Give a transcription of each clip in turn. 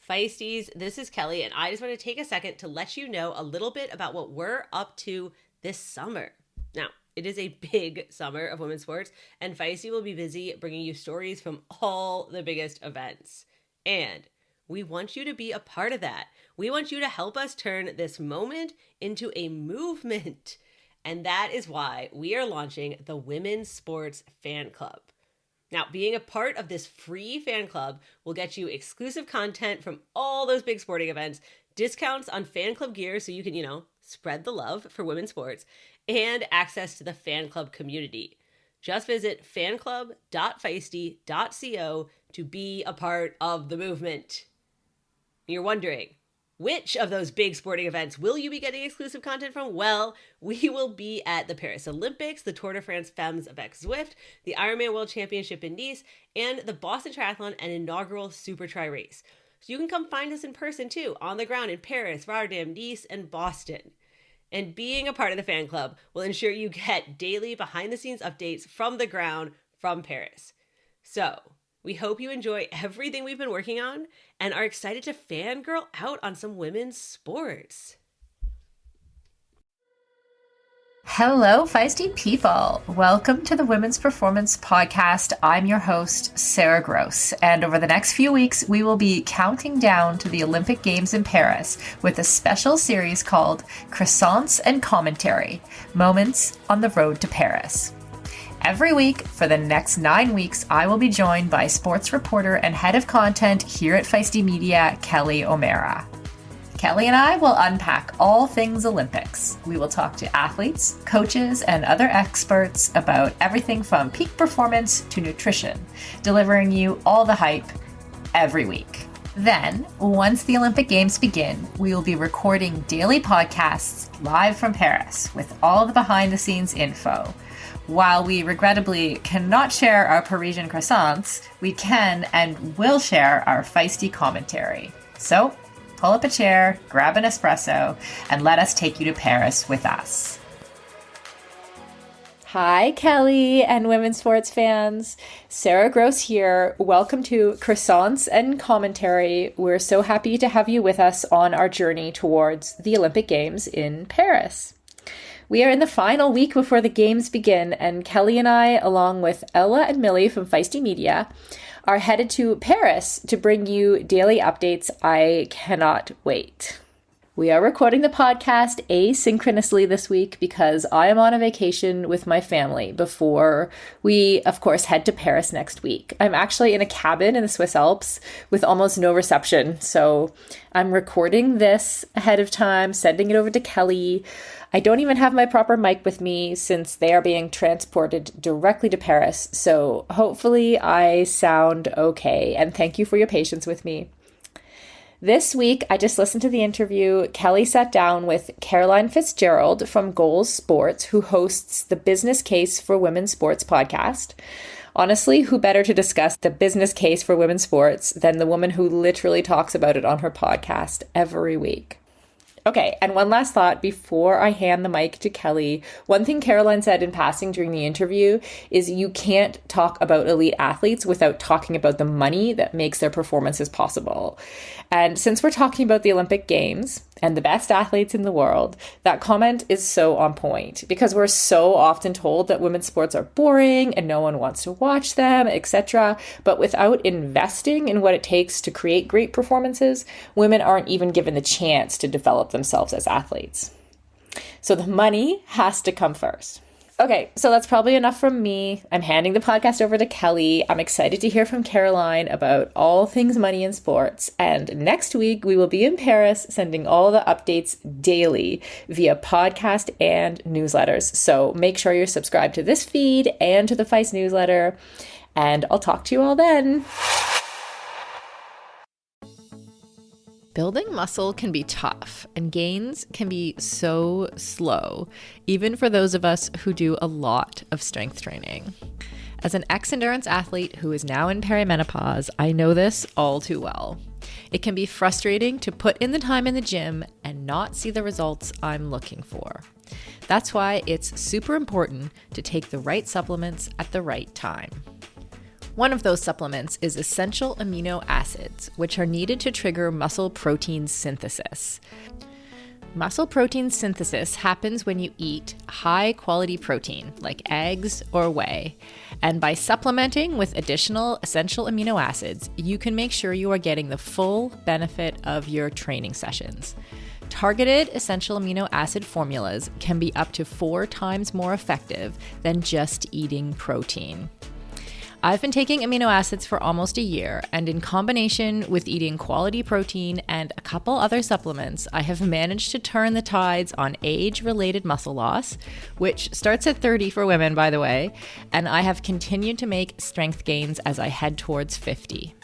Feisties, this is Kelly, and I just want to take a second to let you know a little bit about what we're up to this summer. Now, it is a big summer of women's sports, and Feisty will be busy bringing you stories from all the biggest events. And we want you to be a part of that. We want you to help us turn this moment into a movement. And that is why we are launching the Women's Sports Fan Club. Now, being a part of this free fan club will get you exclusive content from all those big sporting events, discounts on fan club gear so you can, spread the love for women's sports, and access to the fan club community. Just visit fanclub.feisty.co to be a part of the movement. You're wondering, which of those big sporting events will you be getting exclusive content from? Well, we will be at the Paris Olympics, the Tour de France Femmes avec Zwift, the Ironman World Championship in Nice, and the Boston Triathlon and inaugural Super Tri race. So you can come find us in person too, on the ground in Paris, Rotterdam, Nice, and Boston. And being a part of the fan club will ensure you get daily behind-the-scenes updates from the ground from Paris. So, we hope you enjoy everything we've been working on and are excited to fangirl out on some women's sports. Hello, Feisty people. Welcome to the Women's Performance Podcast. I'm your host, Sarah Gross, and over the next few weeks, we will be counting down to the Olympic Games in Paris with a special series called Croissants and Commentary, Moments on the Road to Paris. Every week for the next 9 weeks, I will be joined by sports reporter and head of content here at Feisty Media, Kelly O'Mara. Kelly and I will unpack all things Olympics. We will talk to athletes, coaches, and other experts about everything from peak performance to nutrition, delivering you all the hype every week. Then, once the Olympic Games begin, we will be recording daily podcasts live from Paris with all the behind-the-scenes info. While we regrettably cannot share our Parisian croissants, we can and will share our feisty commentary. So, pull up a chair, grab an espresso, and let us take you to Paris with us. Hi, Kelly and women's sports fans. Sarah Gross here. Welcome to Croissants and Commentary. We're so happy to have you with us on our journey towards the Olympic Games in Paris. We are in the final week before the games begin, and Kelly and I, along with Ella and Millie from Feisty Media, are headed to Paris to bring you daily updates. I cannot wait. We are recording the podcast asynchronously this week because I am on a vacation with my family before we, of course, head to Paris next week. I'm actually in a cabin in the Swiss Alps with almost no reception, so I'm recording this ahead of time, sending it over to Kelly. I don't even have my proper mic with me since they are being transported directly to Paris, so hopefully I sound okay, and thank you for your patience with me. This week, I just listened to the interview. Kelly sat down with Caroline Fitzgerald from Goals Sports, who hosts the Business Case for Women's Sports podcast. Honestly, who better to discuss the business case for women's sports than the woman who literally talks about it on her podcast every week? Okay, and one last thought before I hand the mic to Kelly. One thing Caroline said in passing during the interview is you can't talk about elite athletes without talking about the money that makes their performances possible. And since we're talking about the Olympic Games and the best athletes in the world, that comment is so on point because we're so often told that women's sports are boring and no one wants to watch them, etc. But without investing in what it takes to create great performances, women aren't even given the chance to develop themselves as athletes. So the money has to come first. Okay, so that's probably enough from me. I'm handing the podcast over to Kelly. I'm excited to hear from Caroline about all things money in sports. And next week, we will be in Paris sending all the updates daily via podcast and newsletters. So make sure you're subscribed to this feed and to the Feist newsletter. And I'll talk to you all then. Building muscle can be tough, and gains can be so slow, even for those of us who do a lot of strength training. As an ex-endurance athlete who is now in perimenopause, I know this all too well. It can be frustrating to put in the time in the gym and not see the results I'm looking for. That's why it's super important to take the right supplements at the right time. One of those supplements is essential amino acids, which are needed to trigger muscle protein synthesis. Muscle protein synthesis happens when you eat high-quality protein, like eggs or whey. And by supplementing with additional essential amino acids, you can make sure you are getting the full benefit of your training sessions. Targeted essential amino acid formulas can be up to 4 times more effective than just eating protein. I've been taking amino acids for almost a year, and in combination with eating quality protein and a couple other supplements, I have managed to turn the tides on age-related muscle loss, which starts at 30 for women, by the way, and I have continued to make strength gains as I head towards 50.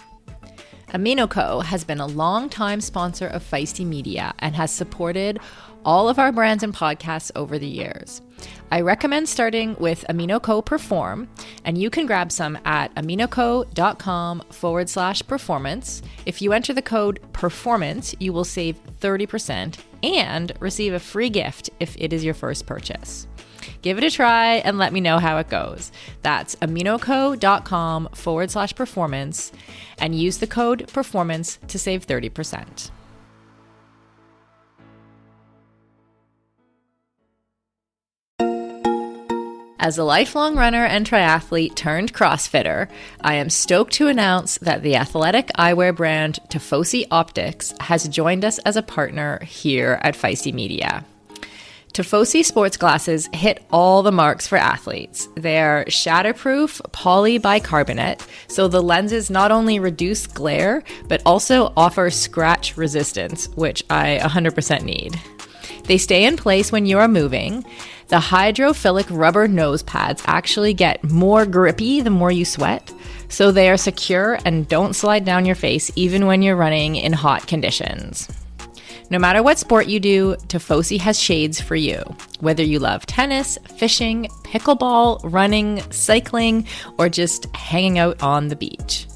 AminoCo has been a long-time sponsor of Feisty Media and has supported all of our brands and podcasts over the years. I recommend starting with AminoCo Perform, and you can grab some at aminoco.com/performance. If you enter the code PERFORMANCE, you will save 30% and receive a free gift if it is your first purchase. Give it a try and let me know how it goes. That's aminoco.com/performance and use the code PERFORMANCE to save 30%. As a lifelong runner and triathlete turned CrossFitter, I am stoked to announce that the athletic eyewear brand Tifosi Optics has joined us as a partner here at Feisty Media. Tifosi sports glasses hit all the marks for athletes. They're shatterproof polybicarbonate, so the lenses not only reduce glare, but also offer scratch resistance, which I 100% need. They stay in place when you are moving. The hydrophilic rubber nose pads actually get more grippy the more you sweat, so they are secure and don't slide down your face even when you're running in hot conditions. No matter what sport you do, Tifosi has shades for you. Whether you love tennis, fishing, pickleball, running, cycling, or just hanging out on the beach.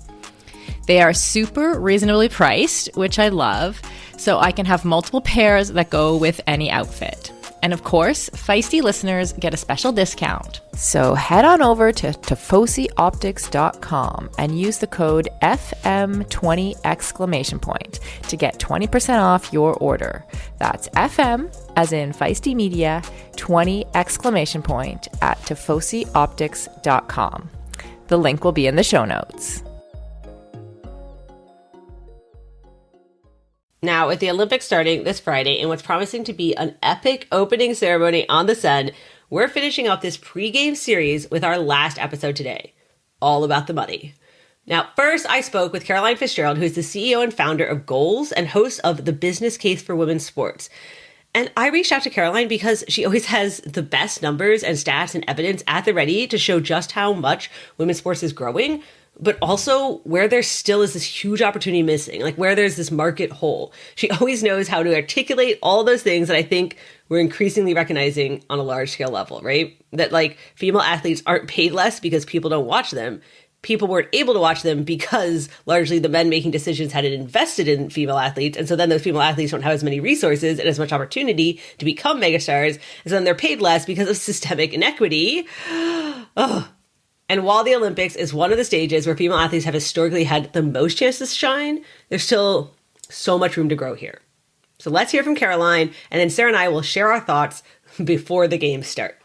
They are super reasonably priced, which I love, so I can have multiple pairs that go with any outfit. And of course, Feisty listeners get a special discount. So head on over to tifosioptics.com and use the code FM20 to get 20% off your order. That's FM, as in Feisty Media, 20 at tifosioptics.com. The link will be in the show notes. Now, with the Olympics starting this Friday and what's promising to be an epic opening ceremony on the Sun, we're finishing up this pregame series with our last episode today, all about the money. Now, first, I spoke with Caroline Fitzgerald, who is the CEO and founder of Goals and host of The Business Case for Women's Sports. And I reached out to Caroline because she always has the best numbers and stats and evidence at the ready to show just how much women's sports is growing, but also where there still is this huge opportunity missing, like where there's this market hole. She always knows how to articulate all those things that I think we're increasingly recognizing on a large scale level, right? That like female athletes aren't paid less because people don't watch them. People weren't able to watch them because largely the men making decisions hadn't invested in female athletes. And so then those female athletes don't have as many resources and as much opportunity to become megastars. And so then they're paid less because of systemic inequity. Oh. And while the Olympics is one of the stages where female athletes have historically had the most chances to shine, there's still so much room to grow here. So let's hear from Caroline, and then Sarah and I will share our thoughts before the games start.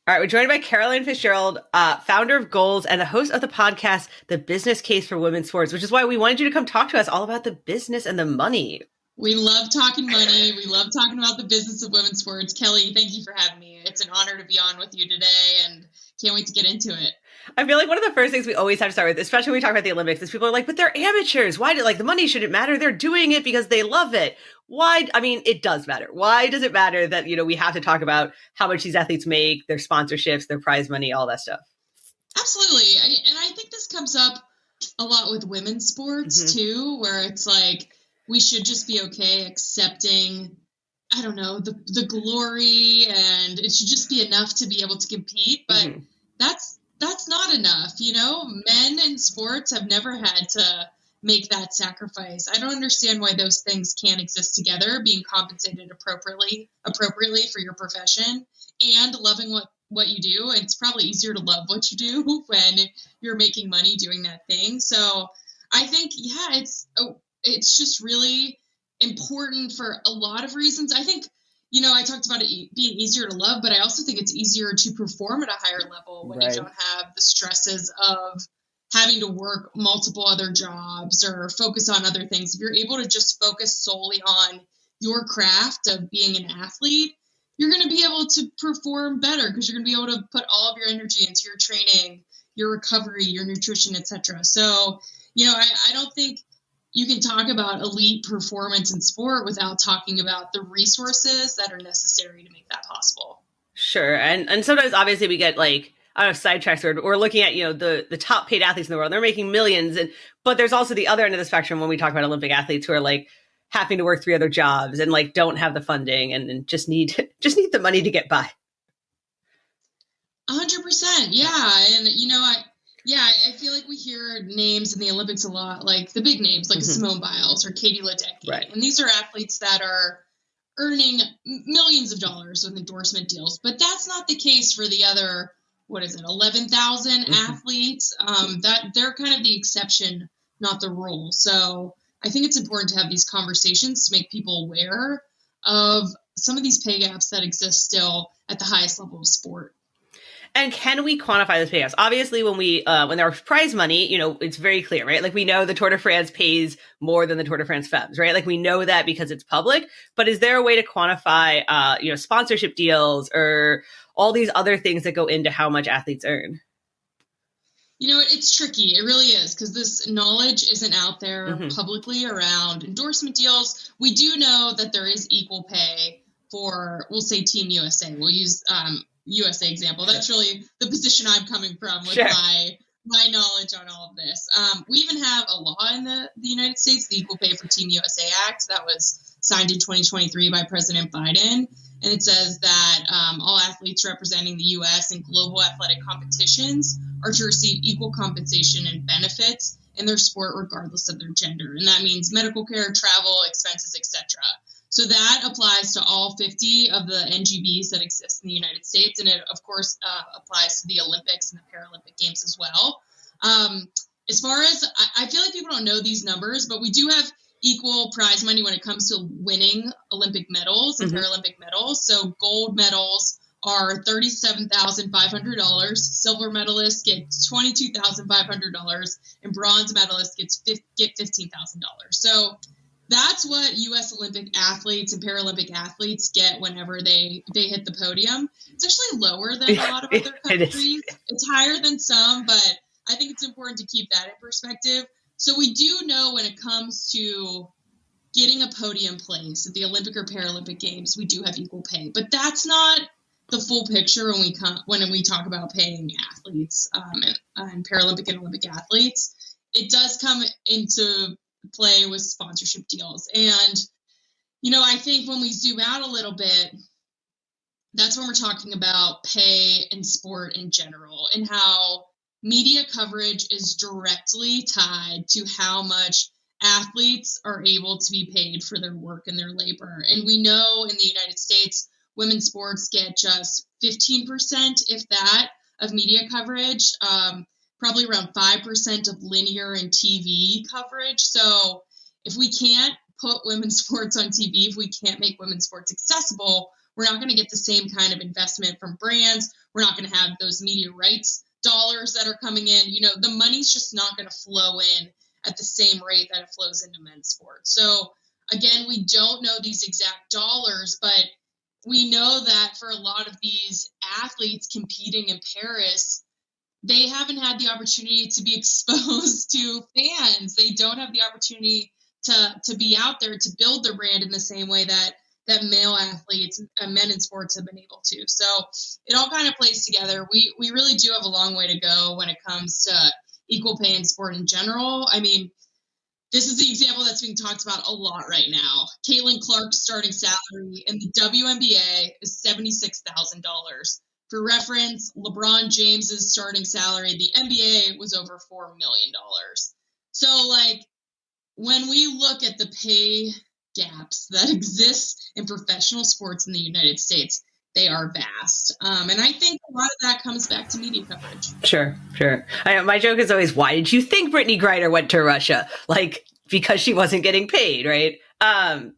All right, we're joined by Caroline Fitzgerald, founder of Goals and the host of the podcast, The Business Case for Women's Sports, which is why we wanted you to come talk to us all about the business and the money. We love talking money. We love talking about the business of women's sports. Kelly, thank you for having me. It's an honor to be on with you today and can't wait to get into it. I feel like one of the first things we always have to start with, especially when we talk about the Olympics, is people are like, but they're amateurs. Why do the money shouldn't matter? They're doing it because they love it. Why? I mean, it does matter. Why does it matter that, we have to talk about how much these athletes make, their sponsorships, their prize money, all that stuff? Absolutely. I think this comes up a lot with women's sports too, where it's like, we should just be okay accepting, I don't know, the glory, and it should just be enough to be able to compete. But that's not enough. Men in sports have never had to make that sacrifice. I don't understand why those things can't exist together, being compensated appropriately for your profession and loving what what you do. It's probably easier to love what you do when you're making money doing that thing. So I think, yeah, it's just really important for a lot of reasons. I think, I talked about it being easier to love, but I also think it's easier to perform at a higher level when you don't have the stresses of having to work multiple other jobs or focus on other things. If you're able to just focus solely on your craft of being an athlete, you're going to be able to perform better because you're going to be able to put all of your energy into your training, your recovery, your nutrition, etc. So, I don't think you can talk about elite performance in sport without talking about the resources that are necessary to make that possible. Sure. And sometimes obviously we get like, I don't know, sidetracks, or we're looking at, the top paid athletes in the world. They're making millions. But there's also the other end of the spectrum when we talk about Olympic athletes who are like having to work 3 other jobs and like don't have the funding and just need the money to get by. 100%. Yeah. And, I feel like we hear names in the Olympics a lot, like the big names, like Simone Biles or Katie Ledecky. Right. And these are athletes that are earning millions of dollars with endorsement deals. But that's not the case for the other, 11,000 athletes. That they're kind of the exception, not the rule. So I think it's important to have these conversations to make people aware of some of these pay gaps that exist still at the highest level of sport. And can we quantify those pay gaps? Obviously, when there's prize money, it's very clear, right? Like we know the Tour de France pays more than the Tour de France Femmes, right? Like we know that because it's public. But is there a way to quantify, sponsorship deals or all these other things that go into how much athletes earn? It's tricky. It really is, because this knowledge isn't out there publicly around endorsement deals. We do know that there is equal pay for, we'll say, Team USA. We'll use USA example. That's really the position I'm coming from with my knowledge on all of this. We even have a law in the United States, the Equal Pay for Team USA Act, that was signed in 2023 by President Biden. And it says that all athletes representing the U.S. in global athletic competitions are to receive equal compensation and benefits in their sport regardless of their gender. And that means medical care, travel, expenses, etc. So that applies to all 50 of the NGBs that exist in the United States. And it, of course, applies to the Olympics and the Paralympic Games as well. As far as, I feel like people don't know these numbers, but we do have equal prize money when it comes to winning Olympic medals and Paralympic medals. So gold medals are $37,500. Silver medalists get $22,500, and bronze medalists get $15,000. So that's what U.S. Olympic athletes and Paralympic athletes get whenever they hit the podium. It's actually lower than a lot of other countries. It's higher than some, but I think it's important to keep that in perspective. So we do know when it comes to getting a podium place at the Olympic or Paralympic Games, we do have equal pay. But that's not the full picture when we talk about paying athletes and Paralympic and Olympic athletes. It does come into play with sponsorship deals. And, I think when we zoom out a little bit, that's when we're talking about pay in sport in general and how media coverage is directly tied to how much athletes are able to be paid for their work and their labor. And we know in the United States, women's sports get just 15%, if that, of media coverage, probably around 5% of linear and TV coverage. So if we can't put women's sports on TV, if we can't make women's sports accessible, we're not going to get the same kind of investment from brands. We're not going to have those media rights dollars that are coming in. The money's just not going to flow in at the same rate that it flows into men's sports. So again, we don't know these exact dollars, but we know that for a lot of these athletes competing in Paris, they haven't had the opportunity to be exposed to fans. They don't have the opportunity to be out there to build their brand in the same way that male athletes and men in sports have been able to. So it all kind of plays together. We really do have a long way to go when it comes to equal pay in sport in general. I mean, this is the example that's being talked about a lot right now. Caitlin Clark's starting salary in the WNBA is $76,000. For reference, LeBron James's starting salary in the NBA was over $4 million. So, when we look at the pay gaps that exist in professional sports in the United States, they are vast. And I think a lot of that comes back to media coverage. Sure. I know, my joke is always, why did you think Brittany Griner went to Russia? Like, because she wasn't getting paid, right? But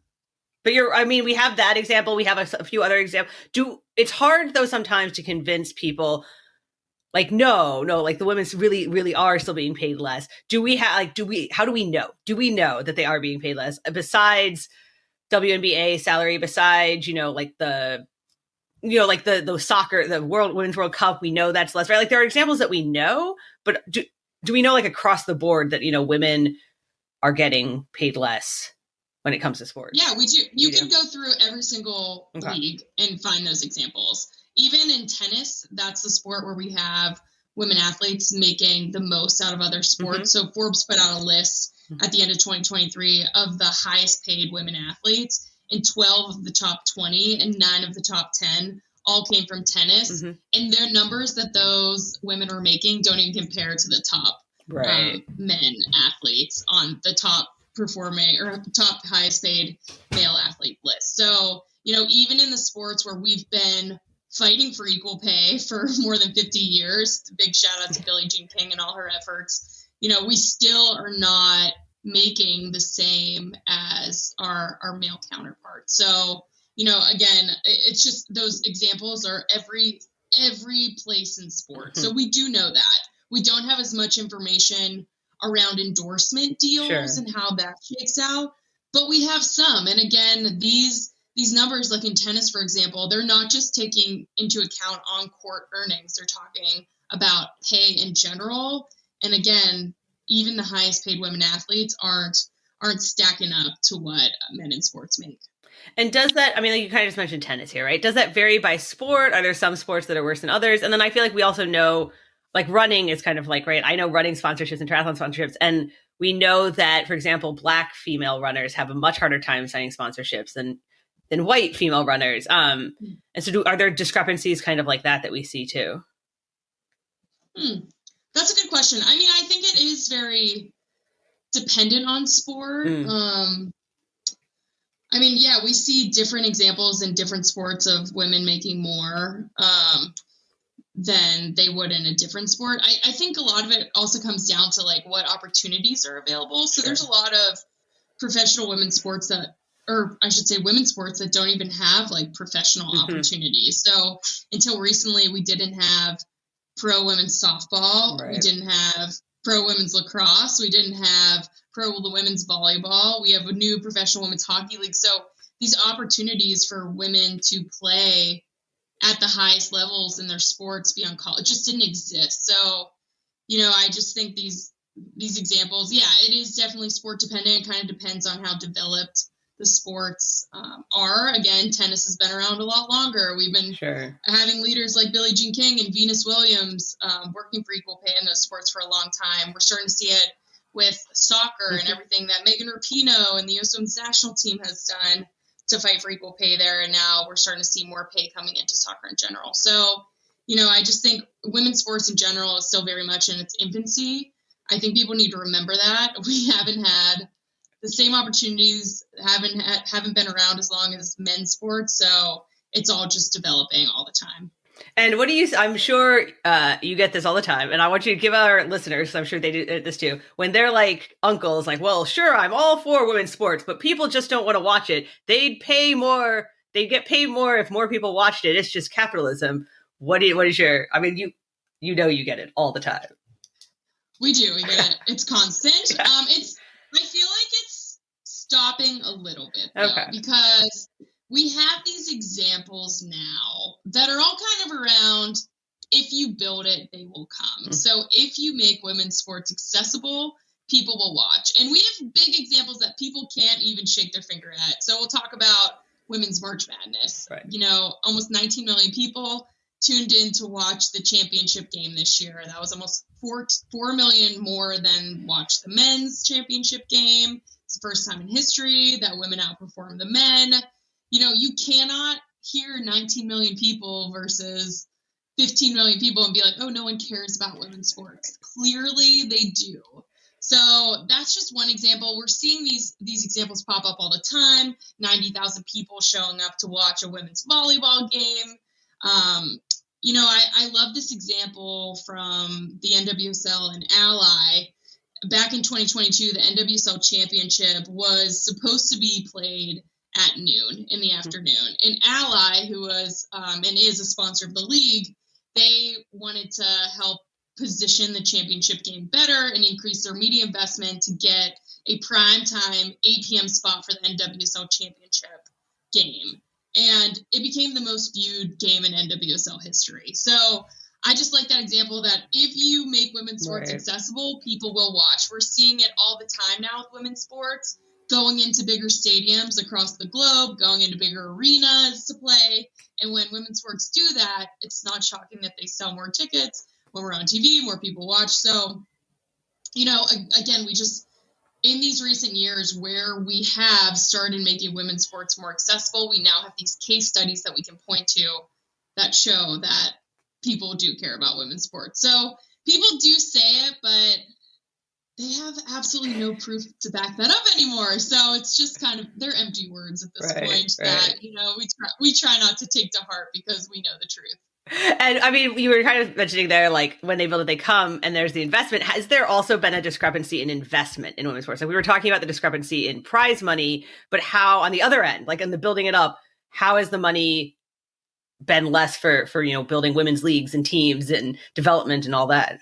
we have that example. We have a few other examples. It's hard though sometimes to convince people, like, no, like the women's really, really are still being paid less. How do we know? Do we know that they are being paid less besides WNBA salary, besides, the soccer, the Women's World Cup, we know that's less, right? Like there are examples that we know, but do we know like across the board that, women are getting paid less when it comes to sports? Yeah, we do. You can go through every single league and find those examples. Even in tennis, that's the sport where we have women athletes making the most out of other sports. So Forbes put out a list at the end of 2023 of the highest paid women athletes, and 12 of the top 20 and 9 of the top 10 all came from tennis. And their numbers that those women are making don't even compare to the top men athletes on the top performing or top highest paid male athlete list. So, even in the sports where we've been fighting for equal pay for more than 50 years, big shout out to Billie Jean King and all her efforts, we still are not making the same as our male counterparts. So, again, it's just those examples are every place in sports. So we do know that. We don't have as much information around endorsement deals and how that shakes out, but we have some. And again, these numbers, like in tennis, for example, they're not just taking into account on-court earnings. They're talking about pay in general. And again, even the highest paid women athletes aren't stacking up to what men in sports make. And does that, like you kind of just mentioned tennis here, right? Does that vary by sport? Are there some sports that are worse than others? And then I feel like we also know, like running is kind of like, right, I know running sponsorships and triathlon sponsorships, and we know that, for example, Black female runners have a much harder time signing sponsorships than white female runners. And so are there discrepancies kind of like that we see too? That's a good question. I think it is very dependent on sport. We see different examples in different sports of women making more than they would in a different sport. I think a lot of it also comes down to like what opportunities are available. So there's a lot of professional women's sports women's sports that don't even have like professional opportunities. So until recently, we didn't have pro women's softball. We didn't have pro women's lacrosse. We didn't have pro women's volleyball. We have a new professional women's hockey league. So these opportunities for women to play at the highest levels in their sports beyond college just didn't exist. So, I just think these examples, it is definitely sport dependent. It kind of depends on how developed the sports are. Again, tennis has been around a lot longer. We've been having leaders like Billie Jean King and Venus Williams working for equal pay in those sports for a long time. We're starting to see it with soccer and everything that Megan Rapinoe and the U.S. Women's National Team has done to fight for equal pay there. And now we're starting to see more pay coming into soccer in general. So, I just think women's sports in general is still very much in its infancy. I think people need to remember that. We haven't had the same opportunities, haven't been around as long as men's sports. So it's all just developing all the time. And I'm sure you get this all the time, and I want you to give our listeners, I'm sure they do this too, when they're like uncles, like, well, sure, I'm all for women's sports, but people just don't want to watch it. They'd get paid more if more people watched it. It's just capitalism. What is your, you get it all the time. We do, we get it. It's constant. I feel like it's stopping a little bit though, because we have these examples now that are all kind of around, if you build it, they will come. So if you make women's sports accessible, people will watch. And we have big examples that people can't even shake their finger at. So we'll talk about women's March Madness. Right. Almost 19 million people tuned in to watch the championship game this year. That was almost 4 million more than watched the men's championship game. It's the first time in history that women outperformed the men. You cannot hear 19 million people versus 15 million people and be like, oh, no one cares about women's sports. Clearly they do. So that's just one example. We're seeing these examples pop up all the time. 90,000 people showing up to watch a women's volleyball game. I love this example from the NWSL and Ally. Back in 2022, the NWSL Championship was supposed to be played at noon in the afternoon. And Ally, who was and is a sponsor of the league, they wanted to help position the championship game better and increase their media investment to get a primetime 8 p.m. spot for the NWSL Championship game. And it became the most viewed game in NWSL history. So I just like that example that if you make women's sports accessible, people will watch. We're seeing it all the time now with women's sports, going into bigger stadiums across the globe, going into bigger arenas to play. And when women's sports do that, it's not shocking that they sell more tickets. When we're on TV, more people watch. So, again, we just, in these recent years where we have started making women's sports more accessible, we now have these case studies that we can point to that show that people do care about women's sports. So people do say it, but they have absolutely no proof to back that up anymore. So it's just kind of, they're empty words at this point that, we try not to take to heart because we know the truth. And I mean, you were kind of mentioning there, like when they build it, they come, and there's the investment. Has there also been a discrepancy in investment in women's sports? Like we were talking about the discrepancy in prize money, but how on the other end, like in the building it up, how has the money been less for building women's leagues and teams and development and all that?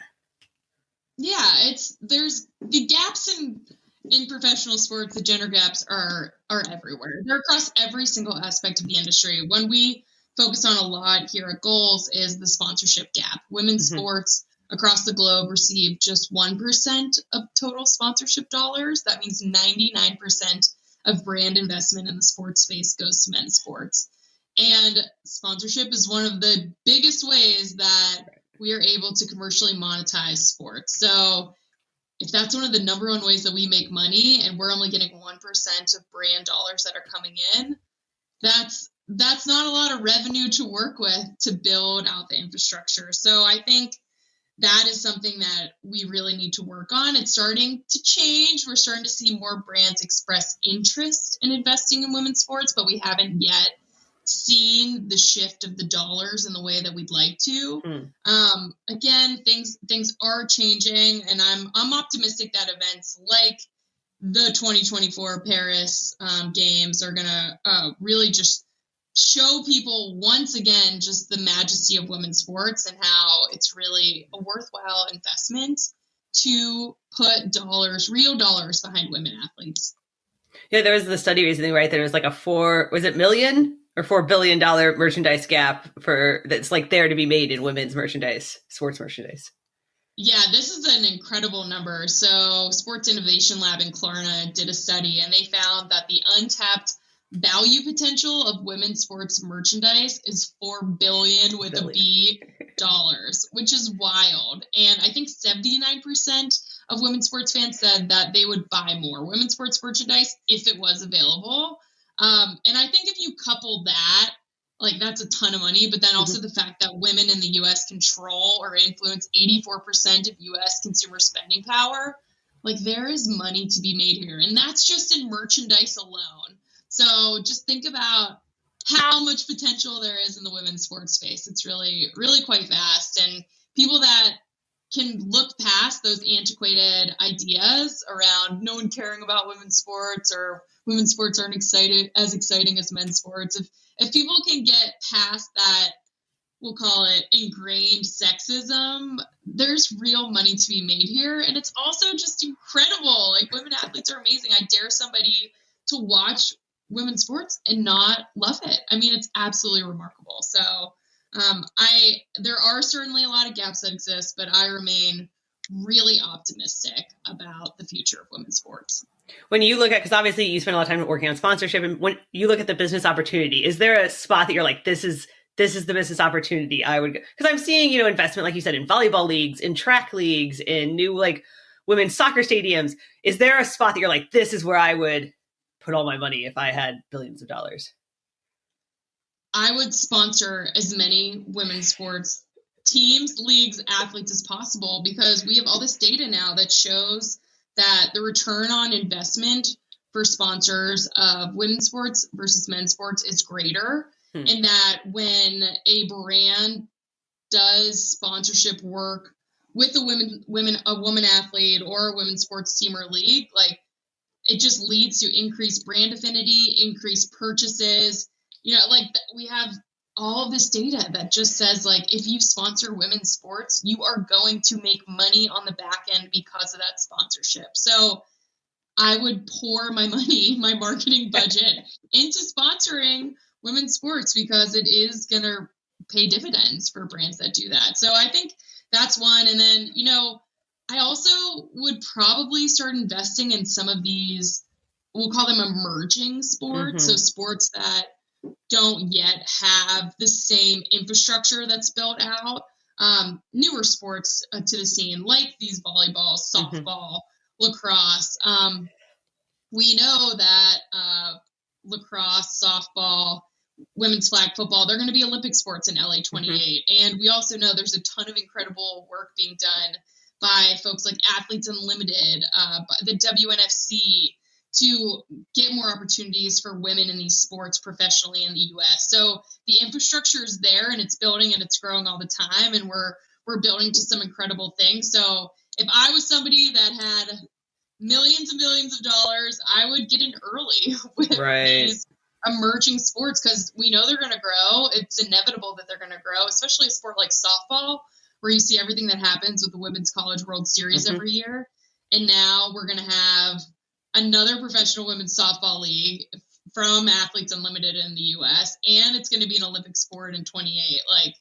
Yeah, there's the gaps in professional sports. The gender gaps are everywhere. They're across every single aspect of the industry. When we focus on a lot here at Goals is the sponsorship gap. Women's sports across the globe receive just 1% of total sponsorship dollars. That means 99% of brand investment in the sports space goes to men's sports. And sponsorship is one of the biggest ways that we are able to commercially monetize sports. So if that's one of the number one ways that we make money and we're only getting 1% of brand dollars that are coming in, that's not a lot of revenue to work with to build out the infrastructure. So I think that is something that we really need to work on. It's starting to change. We're starting to see more brands express interest in investing in women's sports, but we haven't yet seen the shift of the dollars in the way that we'd like to. Again, things are changing, and I'm optimistic that events like the 2024 Paris Games are going to really just show people once again just the majesty of women's sports and how it's really a worthwhile investment to put real dollars behind women athletes. Yeah, there was the study recently, right? There was like $4 billion merchandise gap that's like there to be made in women's merchandise, sports merchandise. Yeah, this is an incredible number. So Sports Innovation Lab in Klarna did a study, and they found that the untapped value potential of women's sports merchandise is $4 billion with a B dollars, which is wild. And I think 79% of women's sports fans said that they would buy more women's sports merchandise if it was available. And I think if you couple that, like that's a ton of money, but then also the fact that women in the U.S. control or influence 84% of U.S. consumer spending power, like there is money to be made here. And that's just in merchandise alone. So just think about how much potential there is in the women's sports space. It's really, really quite vast. And people that can look past those antiquated ideas around no one caring about women's sports or women's sports aren't as exciting as men's sports. If people can get past that, we'll call it ingrained sexism, there's real money to be made here. And it's also just incredible. Like women athletes are amazing. I dare somebody to watch women's sports and not love it. I mean, it's absolutely remarkable. So there are certainly a lot of gaps that exist, but I remain really optimistic about the future of women's sports. When you look at, because obviously you spend a lot of time working on sponsorship, and when you look at the business opportunity, is there a spot that you're like, this is the business opportunity I would, because I'm seeing, investment, like you said, in volleyball leagues, in track leagues, in new like women's soccer stadiums. Is there a spot that you're like, this is where I would put all my money if I had billions of dollars? I would sponsor as many women's sports teams, leagues, athletes as possible, because we have all this data now that shows that the return on investment for sponsors of women's sports versus men's sports is greater. in that when a brand does sponsorship work with a woman athlete or a women's sports team or league, like it just leads to increased brand affinity, increased purchases. Like we have all of this data that just says, like, if you sponsor women's sports, you are going to make money on the back end because of that sponsorship. So I would pour my money, my marketing budget into sponsoring women's sports because it is going to pay dividends for brands that do that. So I think that's one. And then, I also would probably start investing in some of these, we'll call them emerging sports. So sports that don't yet have the same infrastructure that's built out. Newer sports to the scene, like these volleyball, softball, lacrosse. We know that lacrosse, softball, women's flag football, they're going to be Olympic sports in LA 28. And we also know there's a ton of incredible work being done by folks like Athletes Unlimited, the WNFC, to get more opportunities for women in these sports professionally in the U.S. So the infrastructure is there, and it's building and it's growing all the time, and we're building to some incredible things. So if I was somebody that had millions and millions of dollars, I would get in early with these emerging sports because we know they're going to grow. It's inevitable that they're going to grow, especially a sport like softball, where you see everything that happens with the Women's College World Series every year. And now we're going to have another professional women's softball league from Athletes Unlimited in the U.S., and it's going to be an Olympic sport in 28. Like,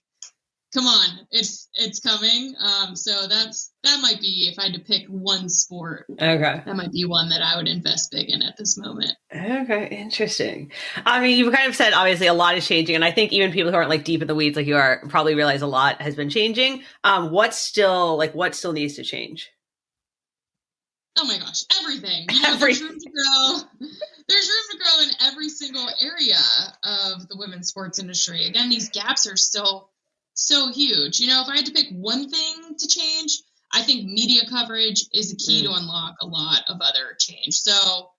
come on, it's coming. So that might be, if I had to pick one sport, that might be one that I would invest big in at this moment. Okay, interesting. I mean, you've kind of said obviously a lot is changing, and I think even people who aren't like deep in the weeds like you are probably realize a lot has been changing. What still needs to change? Oh my gosh, everything. There's room to grow. There's room to grow in every single area of the women's sports industry. Again, these gaps are still so huge. If I had to pick one thing to change, I think media coverage is the key to unlock a lot of other change. So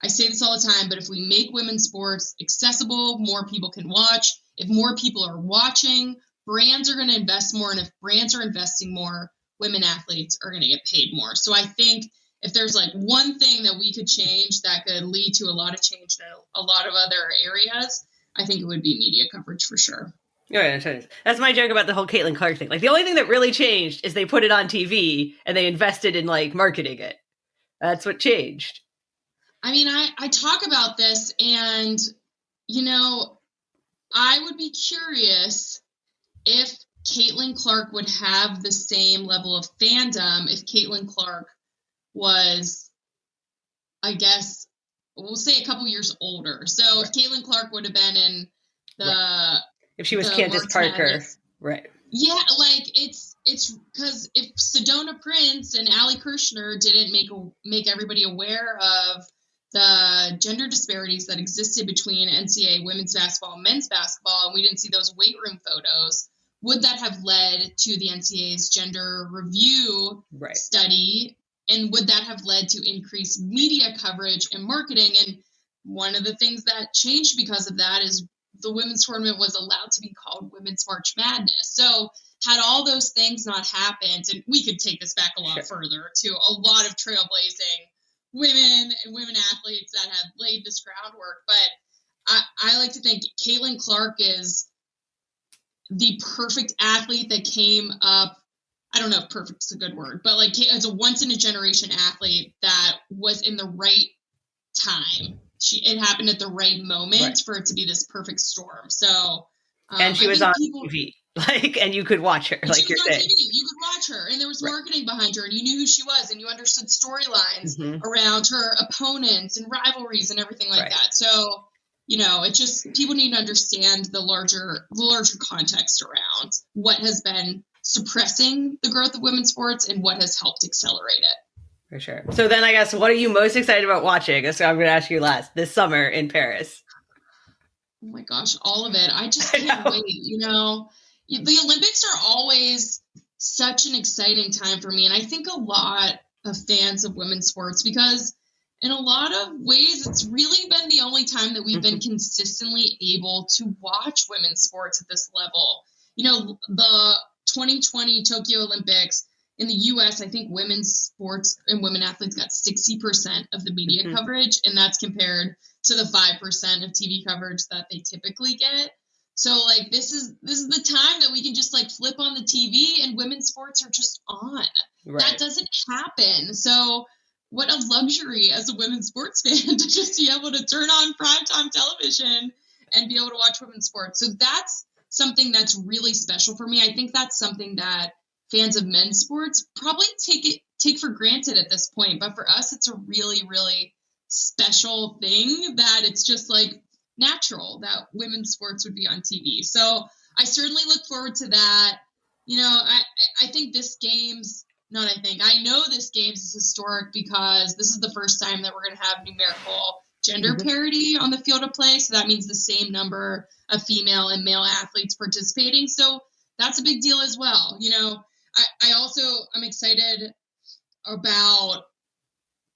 I say this all the time, but if we make women's sports accessible, more people can watch. If more people are watching, brands are going to invest more. And if brands are investing more, women athletes are going to get paid more. So I think if there's like one thing that we could change that could lead to a lot of change in a lot of other areas, I think it would be media coverage for sure. Yeah, that's my joke about the whole Caitlin Clark thing. Like, the only thing that really changed is they put it on TV and they invested in like marketing it. That's what changed. I mean, I talk about this, and I would be curious if Caitlin Clark would have the same level of fandom if Caitlin Clark was, I guess, we'll say a couple years older. So if Caitlin Clark would have been in the if she was Candace Parker, Madness, right? Yeah, like it's because if Sedona Prince and Allie Kirshner didn't make everybody aware of the gender disparities that existed between NCAA women's basketball and men's basketball, and we didn't see those weight room photos, would that have led to the NCAA's gender review study? And would that have led to increased media coverage and marketing? And one of the things that changed because of that is the women's tournament was allowed to be called Women's March Madness. So had all those things not happened, and we could take this back a lot further to a lot of trailblazing women and women athletes that have laid this groundwork. But I like to think Caitlin Clark is the perfect athlete that came up. I don't know if perfect is a good word, but like it's a once in a generation athlete that was in the right time. It happened at the right moment for it to be this perfect storm. So, and she was on TV, and you could watch her, like you're saying. You could watch her, and there was marketing behind her, and you knew who she was, and you understood storylines around her opponents and rivalries and everything like that. So, it just, people need to understand the larger context around what has been suppressing the growth of women's sports and what has helped accelerate it. For sure. So then I guess, what are you most excited about watching? So I'm going to ask you last, this summer in Paris. Oh my gosh, all of it. I just can't wait. The Olympics are always such an exciting time for me. And I think a lot of fans of women's sports, because in a lot of ways, it's really been the only time that we've been consistently able to watch women's sports at this level. The 2020 Tokyo Olympics in the US, I think women's sports and women athletes got 60% of the media coverage, and that's compared to the 5% of TV coverage that they typically get. So like this is the time that we can just like flip on the TV and women's sports are just on. Right. That doesn't happen. So what a luxury as a women's sports fan to just be able to turn on primetime television and be able to watch women's sports. So that's something that's really special for me. I think that's something that fans of men's sports probably take for granted at this point. But for us, it's a really, really special thing that it's just like natural that women's sports would be on TV. So I certainly look forward to that. I think I know this games is historic because this is the first time that we're going to have numerical gender parity on the field of play. So that means the same number of female and male athletes participating. So that's a big deal as well. I'm excited about,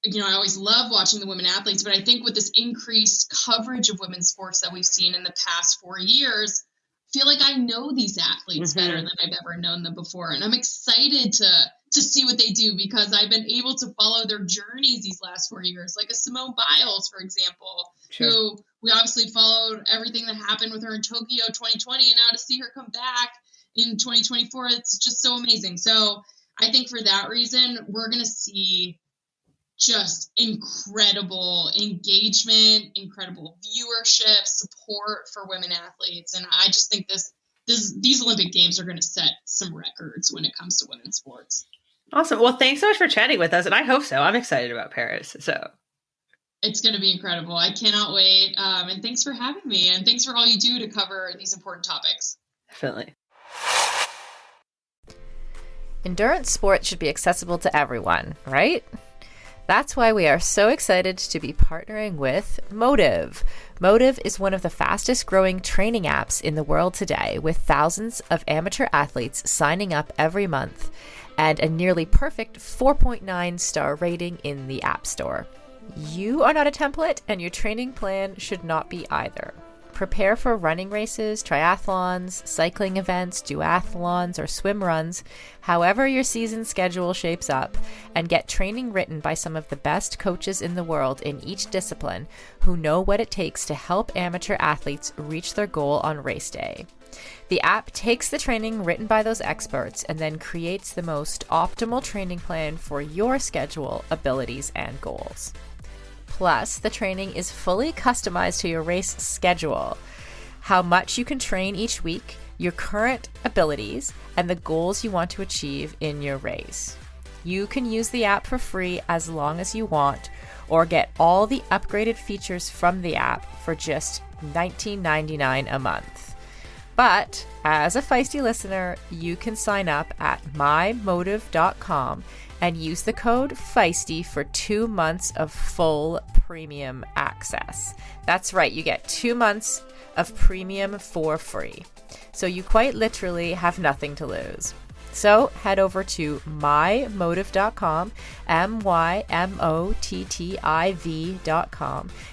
I always love watching the women athletes, but I think with this increased coverage of women's sports that we've seen in the past 4 years, I feel like I know these athletes better than I've ever known them before. And I'm excited to see what they do because I've been able to follow their journeys these last 4 years, like a Simone Biles, for example, who we obviously followed everything that happened with her in Tokyo 2020. And now to see her come back in 2024, it's just so amazing. So I think for that reason, we're going to see just incredible engagement, incredible viewership, support for women athletes. And I just think these Olympic Games are going to set some records when it comes to women's sports. Awesome. Well, thanks so much for chatting with us. And I hope so. I'm excited about Paris. So it's going to be incredible. I cannot wait. And thanks for having me. And thanks for all you do to cover these important topics. Definitely. Endurance sports should be accessible to everyone, right? That's why we are so excited to be partnering with Motive. Motive is one of the fastest growing training apps in the world today, with thousands of amateur athletes signing up every month and a nearly perfect 4.9 star rating in the App Store. You are not a template, and your training plan should not be either. Prepare for running races, triathlons, cycling events, duathlons, or swim runs, however your season schedule shapes up, and get training written by some of the best coaches in the world in each discipline who know what it takes to help amateur athletes reach their goal on race day. The app takes the training written by those experts and then creates the most optimal training plan for your schedule, abilities, and goals. Plus, the training is fully customized to your race schedule, how much you can train each week, your current abilities, and the goals you want to achieve in your race. You can use the app for free as long as you want, or get all the upgraded features from the app for just $19.99 a month. But as a Feisty listener, you can sign up at mymotive.com and use the code Feisty for 2 months of full premium access. That's right, you get 2 months of premium for free. So you quite literally have nothing to lose. So head over to mymotive.com, mymotiv.com,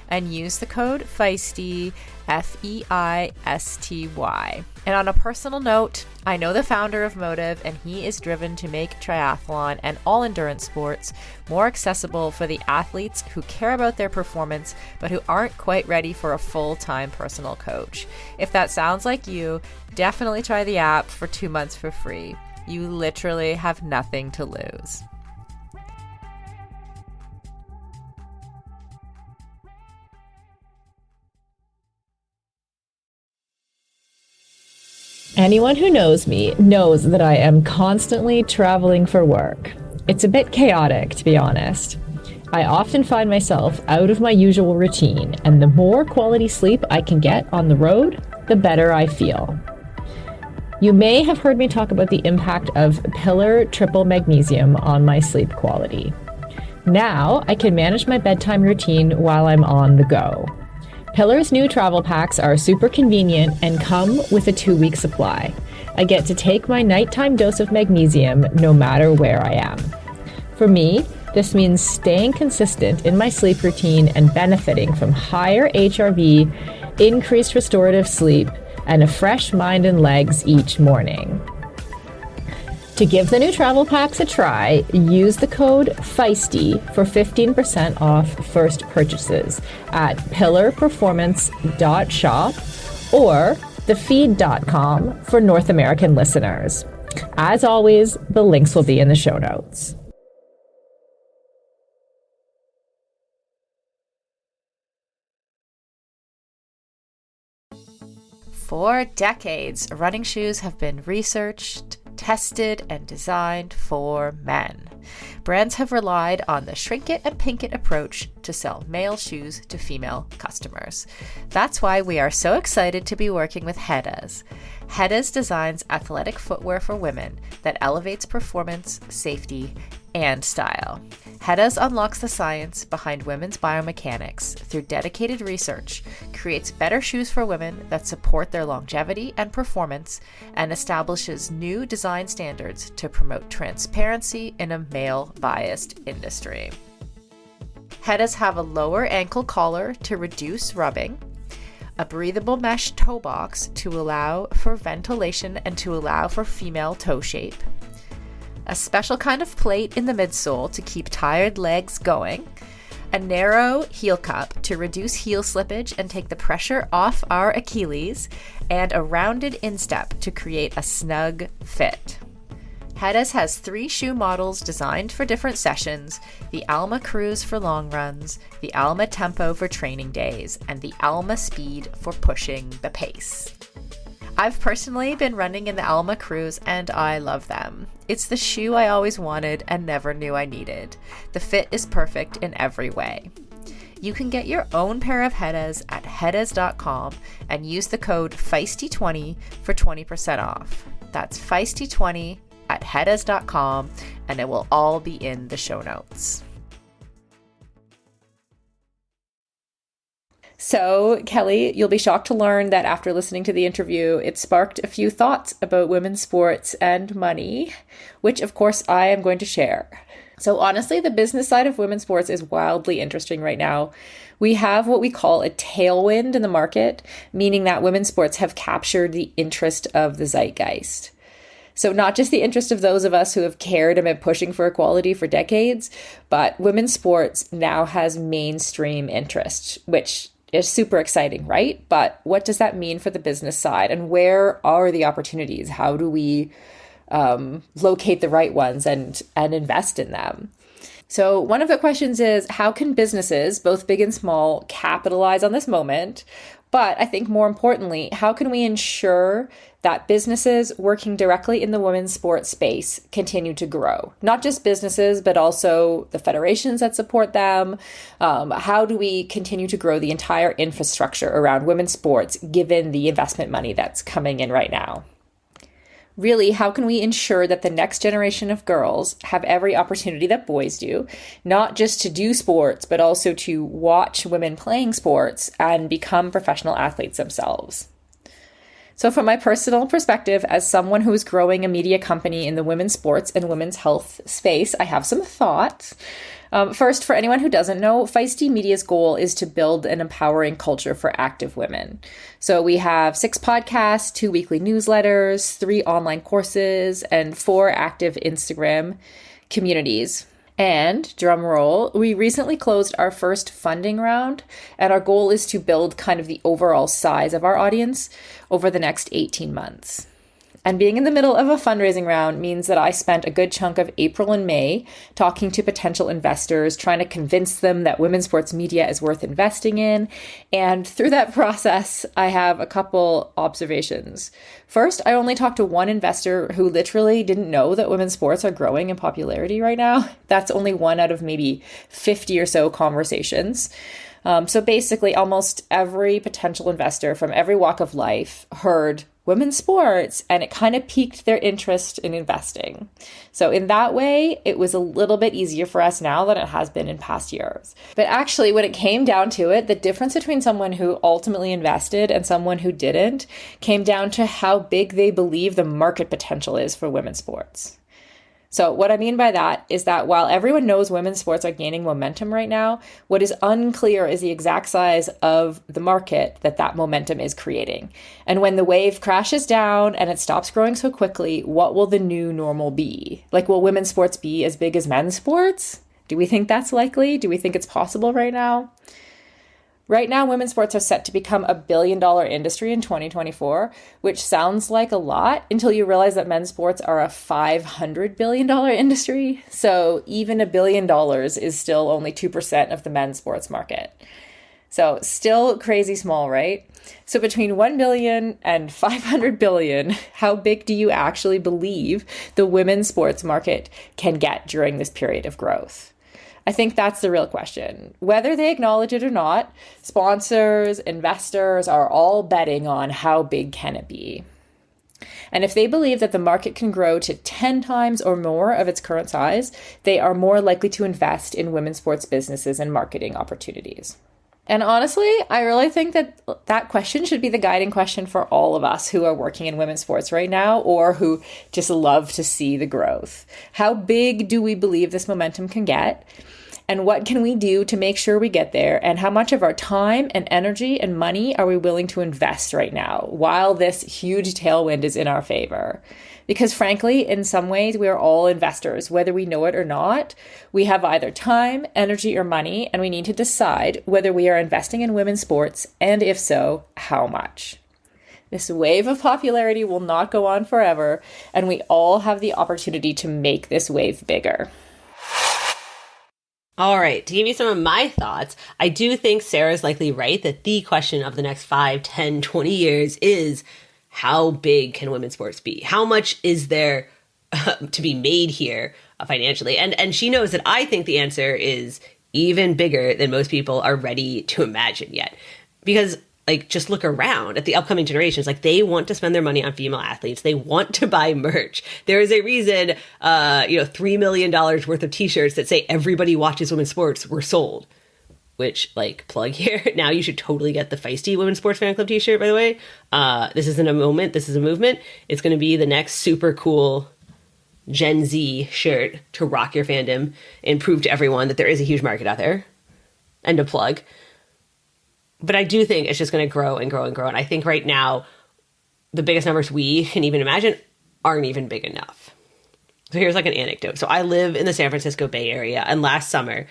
and use the code Feisty, Feisty. And on a personal note, I know the founder of Motive, and he is driven to make triathlon and all endurance sports more accessible for the athletes who care about their performance, but who aren't quite ready for a full-time personal coach. If that sounds like you, definitely try the app for 2 months for free. You literally have nothing to lose. Anyone who knows me knows that I am constantly traveling for work. It's a bit chaotic, to be honest. I often find myself out of my usual routine, and the more quality sleep I can get on the road, the better I feel. You may have heard me talk about the impact of Pillar Triple Magnesium on my sleep quality. Now I can manage my bedtime routine while I'm on the go. Pillar's new travel packs are super convenient and come with a 2-week supply. I get to take my nighttime dose of magnesium no matter where I am. For me, This means staying consistent in my sleep routine and benefiting from higher HRV, increased restorative sleep, and a fresh mind and legs each morning. To give the new travel packs a try, use the code Feisty for 15% off first purchases at pillarperformance.shop or thefeed.com for North American listeners. As always, the links will be in the show notes. For decades, running shoes have been researched, tested, and designed for men. Brands have relied on the shrink it and pink it approach to sell male shoes to female customers. That's why we are so excited to be working with Hedas. Hedas designs athletic footwear for women that elevates performance, safety, and style. Hedas unlocks the science behind women's biomechanics through dedicated research, creates better shoes for women that support their longevity and performance, and establishes new design standards to promote transparency in a male-biased industry. Hedas have a lower ankle collar to reduce rubbing, a breathable mesh toe box to allow for ventilation and to allow for female toe shape, a special kind of plate in the midsole to keep tired legs going, a narrow heel cup to reduce heel slippage and take the pressure off our Achilles, and a rounded instep to create a snug fit. Hedas has 3 shoe models designed for different sessions: the Alma Cruise for long runs, the Alma Tempo for training days, and the Alma Speed for pushing the pace. I've personally been running in the Alma Cruise and I love them. It's the shoe I always wanted and never knew I needed. The fit is perfect in every way. You can get your own pair of Hedas at hedas.com and use the code Feisty20 for 20% off. That's Feisty20 at hedas.com, and it will all be in the show notes. So, Kelly, you'll be shocked to learn that after listening to the interview, it sparked a few thoughts about women's sports and money, which of course I am going to share. So honestly, the business side of women's sports is wildly interesting right now. We have what we call a tailwind in the market, meaning that women's sports have captured the interest of the zeitgeist. So not just the interest of those of us who have cared and been pushing for equality for decades, but women's sports now has mainstream interest, which is super exciting, right? But what does that mean for the business side, and where are the opportunities? How do we locate the right ones and invest in them? So one of the questions is, how can businesses, both big and small, capitalize on this moment? But I think more importantly, how can we ensure that businesses working directly in the women's sports space continue to grow? Not just businesses, but also the federations that support them. How do we continue to grow the entire infrastructure around women's sports, given the investment money that's coming in right now? Really, how can we ensure that the next generation of girls have every opportunity that boys do, not just to do sports, but also to watch women playing sports and become professional athletes themselves? So from my personal perspective, as someone who is growing a media company in the women's sports and women's health space, I have some thoughts. First, for anyone who doesn't know, Feisty Media's goal is to build an empowering culture for active women. So we have 6 podcasts, 2 weekly newsletters, 3 online courses, and 4 active Instagram communities. And, drum roll, we recently closed our first funding round, and our goal is to build kind of the overall size of our audience over the next 18 months. And being in the middle of a fundraising round means that I spent a good chunk of April and May talking to potential investors, trying to convince them that women's sports media is worth investing in. And through that process, I have a couple observations. First, I only talked to one investor who literally didn't know that women's sports are growing in popularity right now. That's only one out of maybe 50 or so conversations. So basically, almost every potential investor from every walk of life heard women's sports, and it kind of piqued their interest in investing. So in that way, it was a little bit easier for us now than it has been in past years. But actually, when it came down to it, the difference between someone who ultimately invested and someone who didn't came down to how big they believe the market potential is for women's sports. So what I mean by that is that while everyone knows women's sports are gaining momentum right now, what is unclear is the exact size of the market that momentum is creating. And when the wave crashes down and it stops growing so quickly, what will the new normal be? Like, will women's sports be as big as men's sports? Do we think that's likely? Do we think it's possible right now? Right now, women's sports are set to become a billion-dollar industry in 2024, which sounds like a lot until you realize that men's sports are a $500 billion industry. So even $1 billion is still only 2% of the men's sports market. So still crazy small, right? So between 1 billion and 500 billion, how big do you actually believe the women's sports market can get during this period of growth? I think that's the real question. Whether they acknowledge it or not, sponsors, investors are all betting on how big can it be. And if they believe that the market can grow to 10 times or more of its current size, they are more likely to invest in women's sports businesses and marketing opportunities. And honestly, I really think that question should be the guiding question for all of us who are working in women's sports right now, or who just love to see the growth. How big do we believe this momentum can get? And what can we do to make sure we get there? And how much of our time and energy and money are we willing to invest right now while this huge tailwind is in our favor? Because frankly, in some ways, we are all investors, whether we know it or not. We have either time, energy, or money, and we need to decide whether we are investing in women's sports, and if so, how much. This wave of popularity will not go on forever, and we all have the opportunity to make this wave bigger. All right, to give you some of my thoughts, I do think Sarah's likely right that the question of the next 5, 10, 20 years is, how big can women's sports be? How much is there to be made here financially? And she knows that I think the answer is even bigger than most people are ready to imagine yet. Because just look around at the upcoming generations. They want to spend their money on female athletes. They want to buy merch. There is a reason, $3 million worth of t-shirts that say everybody watches women's sports were sold. Which, plug here, now you should totally get the Feisty Women's Sports Fan Club t-shirt, by the way. This isn't a moment, this is a movement. It's going to be the next super cool Gen Z shirt to rock your fandom and prove to everyone that there is a huge market out there. And a plug. But I do think it's just going to grow and grow and grow. And I think right now, the biggest numbers we can even imagine aren't even big enough. So here's an anecdote. So I live in the San Francisco Bay Area, and last summer,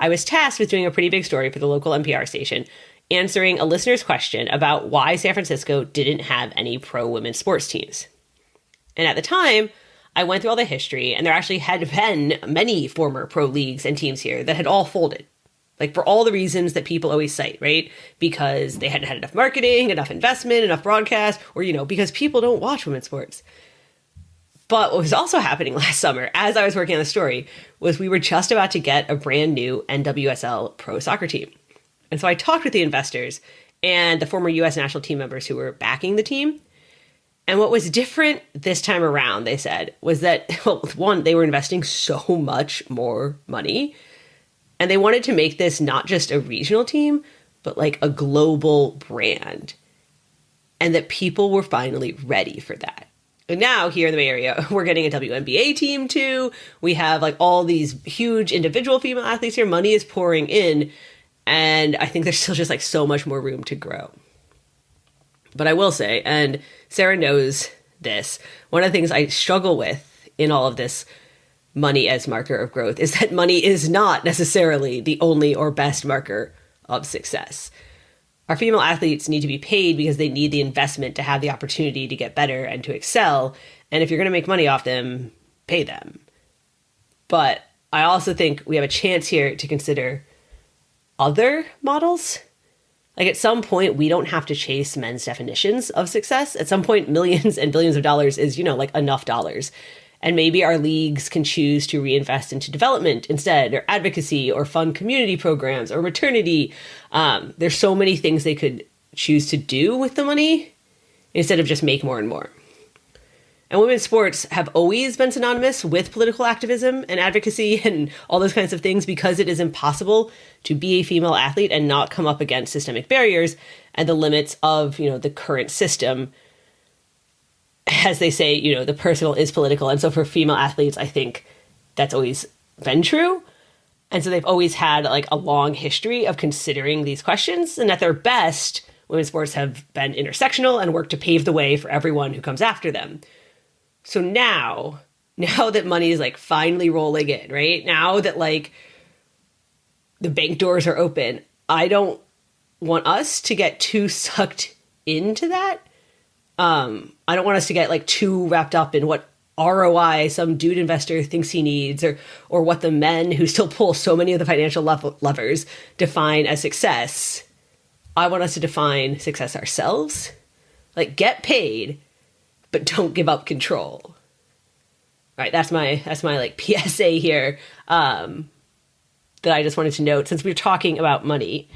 I was tasked with doing a pretty big story for the local NPR station, answering a listener's question about why San Francisco didn't have any pro women's sports teams. And at the time, I went through all the history, and there actually had been many former pro leagues and teams here that had all folded. For all the reasons that people always cite, right? Because they hadn't had enough marketing, enough investment, enough broadcast, or, because people don't watch women's sports. But what was also happening last summer, as I was working on the story, was we were just about to get a brand new NWSL pro soccer team. And so I talked with the investors and the former U.S. national team members who were backing the team. And what was different this time around, they said, was that, one, they were investing so much more money. And they wanted to make this not just a regional team, but a global brand. And that people were finally ready for that. And now here in the Bay Area, we're getting a WNBA team too. We have all these huge individual female athletes here. Money is pouring in. And I think there's still just so much more room to grow. But I will say, and Sarah knows this, one of the things I struggle with in all of this money as marker of growth is that money is not necessarily the only or best marker of success. Our female athletes need to be paid because they need the investment to have the opportunity to get better and to excel. And if you're going to make money off them, pay them. But I also think we have a chance here to consider other models. At some point, we don't have to chase men's definitions of success. At some point, millions and billions of dollars is, enough dollars. And maybe our leagues can choose to reinvest into development instead, or advocacy, or fund community programs, or maternity. There's so many things they could choose to do with the money instead of just make more and more. And women's sports have always been synonymous with political activism and advocacy and all those kinds of things because it is impossible to be a female athlete and not come up against systemic barriers and the limits of, the current system. as they say, you know, the personal is political. And so for female athletes, I think that's always been true. And so they've always had like a long history of considering these questions. And at their best, women's sports have been intersectional and worked to pave the way for everyone who comes after them. So now that money is like finally rolling in, right? Now that like the bank doors are open, I don't want us to get too sucked into that. I don't want us to get like too wrapped up in what ROI some dude investor thinks he needs, or what the men who still pull so many of the financial levers define as success. I want us to define success ourselves. Like, get paid, but don't give up control. All right, that's my like PSA here, that I just wanted to note since we're talking about money.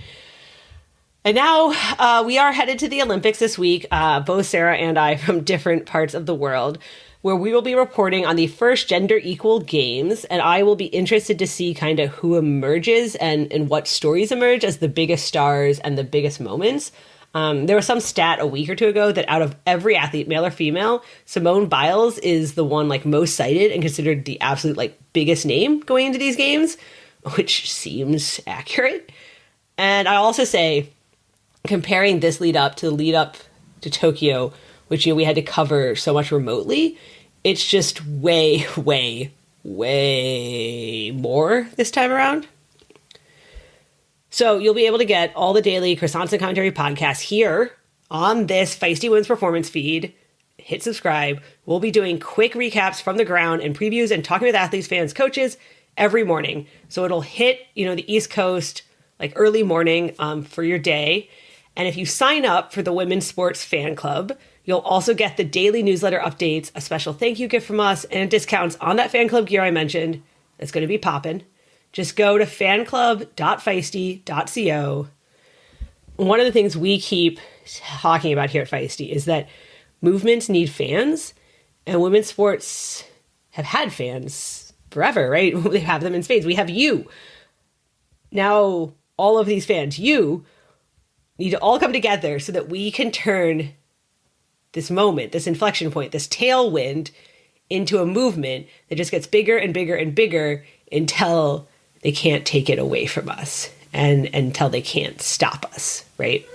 And now we are headed to the Olympics this week, both Sarah and I from different parts of the world, where we will be reporting on the first gender equal games. And I will be interested to see kind of who emerges and what stories emerge as the biggest stars and the biggest moments. There was some stat a week or two ago that out of every athlete, male or female, Simone Biles is the one like most cited and considered the absolute like biggest name going into these games, which seems accurate. And I also say, comparing this lead up to the lead up to Tokyo, which, you know, we had to cover so much remotely, it's just way, way, way more this time around. So you'll be able to get all the daily Croissants and Commentary podcasts here on this Feisty Women's Performance feed. Hit subscribe. We'll be doing quick recaps from the ground and previews and talking with athletes, fans, coaches every morning. So it'll hit, you know, the East Coast like early morning for your day. And if you sign up for the Women's Sports Fan Club, you'll also get the daily newsletter updates, a special thank you gift from us, and discounts on that fan club gear I mentioned. It's going to be popping. Just go to fanclub.feisty.co. One of the things we keep talking about here at Feisty is that movements need fans, and women's sports have had fans forever, right? They have them in spades. We have you. Now, all of these fans, you need to all come together so that we can turn this moment, this inflection point, this tailwind into a movement that just gets bigger and bigger and bigger until they can't take it away from us and until they can't stop us, right?